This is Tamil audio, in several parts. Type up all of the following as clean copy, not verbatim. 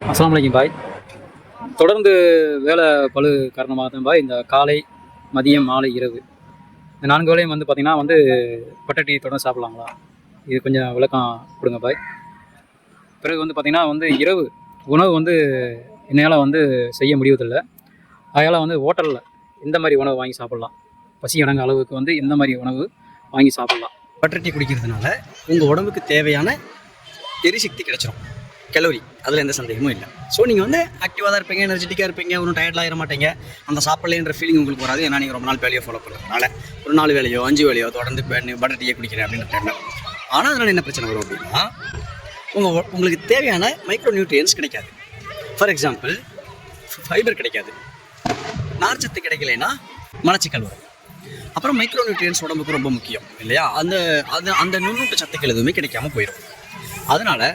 அஸ்ஸலாமு அலைக்கும் பாய். தொடர்ந்து வேலை பளு காரணமாக தான் பாய் இந்த காலை, மதியம், மாலை, இரவு இந்த 4 வேளையும் வந்து பார்த்திங்கன்னா பொட்டேட்டோ தொடர்ந்து சாப்பிட்லாங்களா? இது கொஞ்சம் விளக்கம் கொடுங்க பாய். பிறகு வந்து பார்த்திங்கன்னா இரவு உணவு என்னால் செய்ய முடிவதில்லை. அதனால் ஹோட்டலில் எந்த மாதிரி உணவு வாங்கி சாப்பிட்லாம், பசி அடங்க அளவுக்கு எந்த மாதிரி உணவு வாங்கி சாப்பிட்லாம்? பட்டர் டீ குடிக்கிறதுனால உங்கள் உடம்புக்கு தேவையான எரிசக்தி கிடைச்சிரும், கலோரி, அதில் எந்த சந்தேகமும் இல்லை. ஸோ நீங்கள் ஆக்டிவாக தான் இருப்பீங்க, எனர்ஜெட்டிக்காக இருப்பீங்க, ஒன்றும் டயர்ட்லாம் ஆகிட மாட்டீங்க. அந்த சாப்பிட்லேன்ற ஃபீலிங் உங்களுக்கு வராது. ஏன்னா நீங்கள் ரொம்ப நாள் வேலையை ஃபாலோ பண்ணுறதுனால ஒரு 4 வேலையோ 5 வேலையோ தொடர்ந்து பட்டர் டீயை குடிக்கிறேன் அப்படின்ற டைமில். ஆனால் அதனால் என்ன பிரச்சனை வரும் அப்படின்னா உங்களுக்கு தேவையான மைக்ரோ நியூட்ரியன்ஸ் கிடைக்காது. ஃபார் எக்ஸாம்பிள் ஃபைபர் கிடைக்காது, நார்ச்சத்து கிடைக்கலைன்னா மலச்சிக்கல் வரும். அப்புறம் மைக்ரோ நியூட்ரியன்ஸ் உடம்புக்கு ரொம்ப முக்கியம் இல்லையா? அந்த நுண்ணூட்ட சத்துக்கள் எதுவுமே கிடைக்காம போயிடும். அதனால்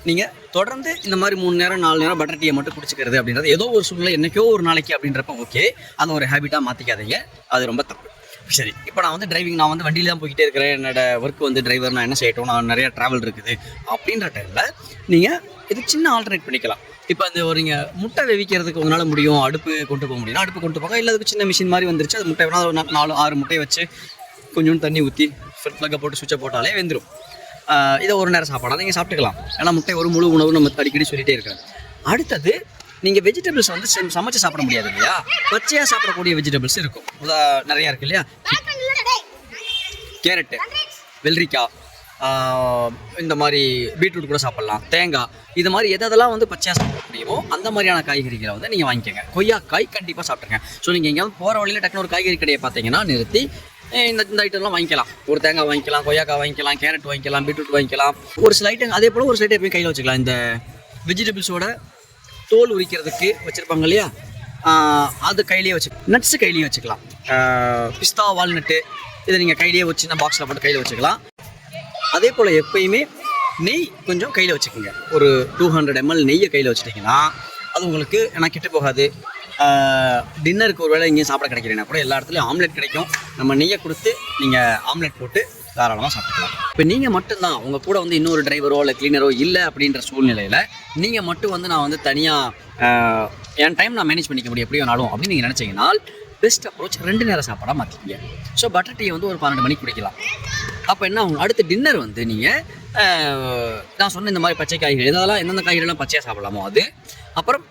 நீங்கள் தொடர்ந்து இந்த மாதிரி 3 நேரம் 4 நேரம் பட்டர் டீயை மட்டும் குடிச்சிக்கிறது அப்படின்றது ஏதோ ஒரு சூழ்நிலை என்றைக்கோ ஒரு நாளைக்கு அப்படின்றப்ப ஓகே, அதை ஒரு ஹேபிட்டாக மாற்றிக்காதீங்க. அது ரொம்ப தப்பு. சரி, இப்போ நான் டிரைவிங், நான் வண்டியில் தான் போய்கிட்டே இருக்கிறேன், என்னோட ஒர்க் டிரைவர், நான் என்ன செய்யட்டும், நான் நிறையா ட்ராவல் இருக்குது அப்படின்ற டைமில் நீங்கள் இது சின்ன ஆல்டர்னேட் பண்ணிக்கலாம். இப்போ நீங்கள் முட்டை வெவிக்கிறதுக்கு உங்களால் முடியும், அடுப்பு கொண்டு போக முடியும், அடுப்பு கொண்டு போக. இல்லை அதுக்கு சின்ன மிஷின் மாதிரி வந்துருச்சு, அது முட்டை வேணால் 4-6 முட்டையை வச்சு கொஞ்சோண்டு தண்ணி ஊற்றி ப்ளக்கை போட்டு சுவிட்சை போட்டாலே வெந்துடும். இதை ஒரு நேரம் சாப்பாடாக நீங்கள் சாப்பிட்டுக்கலாம். ஏன்னா முட்டை ஒரு முழு உணவு நம்ம அடிக்கடி சொல்லிகிட்டே இருக்கிறேன். அடுத்தது நீங்கள் வெஜிடபிள்ஸ் சமைச்சு சாப்பிட முடியாது இல்லையா? பச்சையாக சாப்பிடக்கூடிய வெஜிடபிள்ஸ் இருக்கும், நிறையா இருக்குது இல்லையா? கேரட்டு, வெள்ளரிக்காய், இந்த மாதிரி பீட்ரூட் கூட சாப்பிட்லாம், தேங்காய், இது மாதிரி எதெல்லாம் பச்சையாக சாப்பிட முடியுமோ அந்த மாதிரியான காய்கறிகளை நீங்கள் வாங்கிக்கோங்க. கொய்யாக்காய் கண்டிப்பாக சாப்பிட்ருங்க. ஸோ நீங்கள் எங்கேயாவது போகிற வழியில் டக்குனு ஒரு காய்கறி கடையை பார்த்தீங்கன்னா நிறுத்தி இந்த ஐட்டம்லாம் வாங்கிக்கலாம். ஒரு தேங்காய் வாங்கிக்கலாம், கொய்யாக்காய் வாங்கிக்கலாம், கேரட் வாங்கிக்கலாம், பீட்ரூட் வாங்கிக்கலாம். ஒரு சில ஐட்டம் அதே போல் ஒரு சில ஐட்டம் கையில் வச்சுக்கலாம். இந்த வெஜிடபிள்ஸோட தோல் உரிக்கிறதுக்கு வச்சுருப்பாங்க இல்லையா, அது கையிலேயே நட்ஸு கையிலேயே வச்சுக்கலாம். பிஸ்தா, வால்நட்டு, இதை நீங்கள் கையிலேயே வச்சு நான் பாக்ஸில் போட்டு கையில் வச்சுக்கலாம். அதே போல் எப்பயுமே நெய் கொஞ்சம் கையில் வச்சுக்கோங்க. ஒரு 200 ml நெய்யை கையில் வச்சுட்டிங்கன்னா அது உங்களுக்கு கெட்டு போகாது. டின்னருக்கு ஒரு வேளை இங்கேயும் சாப்பிட கிடைக்கிறேன்னா கூட எல்லா இடத்துலையும் ஆம்லெட் கிடைக்கும். நம்ம நெய்யை கொடுத்து நீங்கள் ஆம்லெட் போட்டு தாராளமாக சாப்பிட்டுக்கலாம். இப்போ நீங்கள் மட்டும்தான், உங்கள் கூட இன்னொரு டிரைவரோ இல்லை கிளீனரோ இல்லை அப்படின்ற சூழ்நிலையில் நீங்கள் மட்டும் நான் தனியாக என் டைம் நான் மேனேஜ் பண்ணிக்க முடியும் எப்படி வேணாலும் அப்படின்னு நீங்கள் நினச்சிங்கன்னா பெஸ்ட் அப்ரோச் 2 நேரம் சாப்பாடாக மாற்றிக்கிங்க. ஸோ பட்டர் டீயை ஒரு 12 மணிக்கு குடிக்கலாம். அப்போ என்ன ஆகும், அடுத்த டின்னர் நீங்கள் நான் சொன்ன இந்த மாதிரி பச்சை காய்கறி இதெல்லாம் எந்தெந்த காய்கறிலாம் பச்சையாக சாப்பிடலாமோ அது, அப்புறம்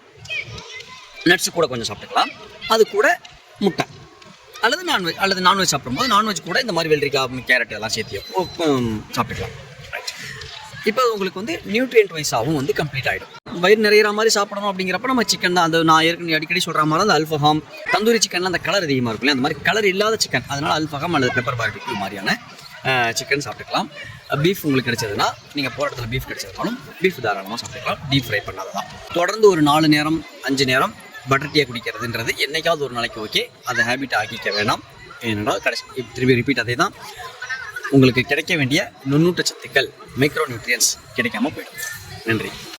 நட்ஸு கூட கொஞ்சம் சாப்பிட்டுக்கலாம். அது கூட முட்டை அல்லது நான்வெஜ் சாப்பிடும்போது நான்வெஜ் கூட இந்த மாதிரி வெள்ளரிக்காய், கேரட் எல்லாம் சேர்த்து சாப்பிட்டுக்கலாம். ரைட். இப்போ உங்களுக்கு நியூட்ரியன்ட் வைஸாகவும் கம்ப்ளீட் ஆகிடும். வயிறு நிறையிற மாதிரி சாப்பிடணும் அப்படிங்கிறப்ப நம்ம சிக்கன் தான். நான் ஏற்கனவே அடிக்கடி சொல்கிற மாதிரி அந்த அல்ஃபஹாம், தந்தூரி சிக்கன்லாம் அந்த கலர் அதிகமாக இருக்கும், அந்த மாதிரி கலர் இல்லாத சிக்கன், அதனால் அல்ஃபஹாம் அல்லது பெப்பர் பார்பிக்யூ மாதிரியான சிக்கன் சாப்பிட்டுக்கலாம். பீஃப் உங்களுக்கு கிடைச்சதுன்னா நீங்கள் போகிற இடத்துல பீஃப் கிடைச்சதுனாலும் பீஃப் தாராளமாக சாப்பிட்டுக்கலாம், டீப் ஃப்ரை பண்ணாதான். தொடர்ந்து ஒரு 4 நேரம் 5 நேரம் பட்டர் டீயை குடிக்கிறதுன்றது என்றைக்காவது ஒரு நாளைக்கு ஓகே, அதை ஹேபிட் ஆக்கிக்க வேணாம். ஏன்னா திரும்பி ரிப்பீட் அதே தான், உங்களுக்கு கிடைக்க வேண்டிய நுண்ணூட்ட சத்துக்கள், மைக்ரோ நியூட்ரியன்ஸ் கிடைக்காம போயிடும். நன்றி.